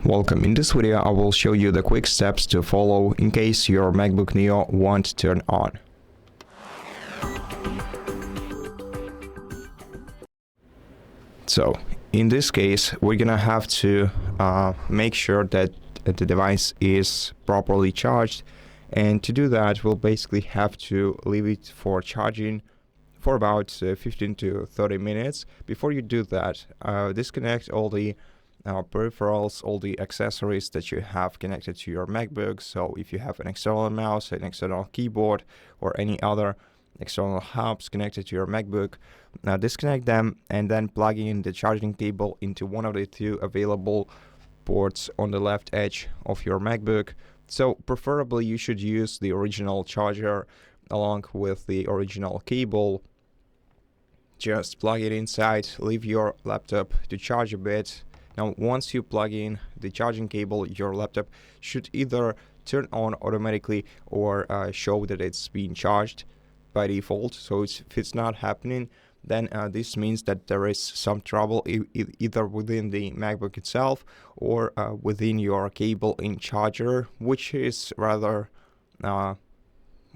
Welcome. In this video I will show you the quick steps to follow in case your MacBook Neo won't turn on. So in this case we're gonna have to make sure that the device is properly charged, and to do that we'll basically have to leave it for charging for about 15 to 30 minutes. Before you do that, disconnect all the peripherals, all the accessories that you have connected to your MacBook. So if you have an external mouse, an external keyboard, or any other external hubs connected to your MacBook, now disconnect them and then plug in the charging cable into one of the two available ports on the left edge of your MacBook. So preferably you should use the original charger along with the original cable. Just plug it inside, leave your laptop to charge a bit. Now once you plug in the charging cable, your laptop should either turn on automatically or show that it's being charged by default. So if it's not happening, then this means that there is some trouble either within the MacBook itself or within your cable in charger, which is rather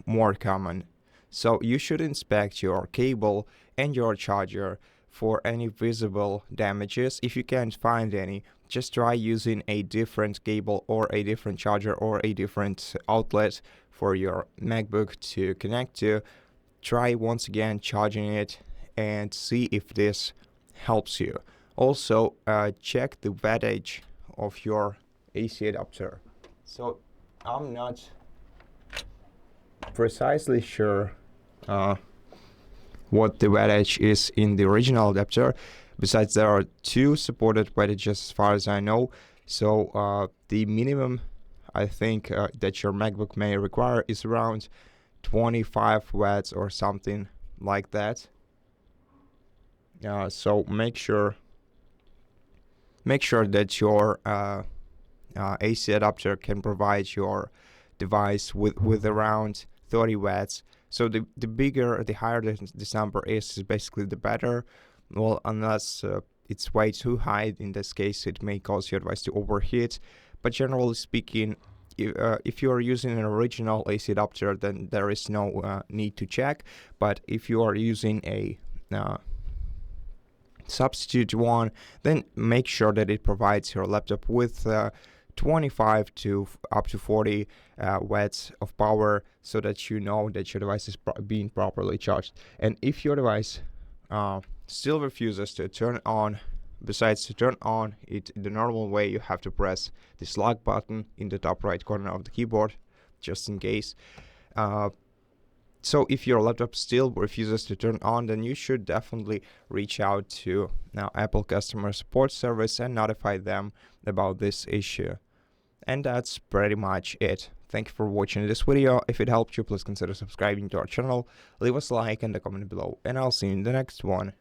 more common. So you should inspect your cable and your charger for any visible damages. If you can't find any, just try using a different cable or a different charger or a different outlet for your MacBook to connect to. Try once again charging it and see if this helps you. Also, check the wattage of your AC adapter. So I'm not precisely sure what the wattage is in the original adapter. Besides, there are two supported wattages as far as I know. So the minimum I think that your MacBook may require is around 25 watts or something like that. So make sure that your AC adapter can provide your device with around 30 watts. So the bigger, the higher this number is basically the better. Well, unless it's way too high, in this case it may cause your device to overheat. But generally speaking, if you are using an original AC adapter, then there is no need to check. But if you are using a substitute one, then make sure that it provides your laptop with 25 to up to 40 watts of power, so that you know that your device is being properly charged. And if your device still refuses to turn on, besides to turn on it the normal way, you have to press this lock button in the top right corner of the keyboard, just in case. So if your laptop still refuses to turn on, then you should definitely reach out to Apple customer support service and notify them about this issue. And that's pretty much it. Thank you for watching this video. If it helped you, please consider subscribing to our channel, leave us a like and a comment below, and I'll see you in the next one.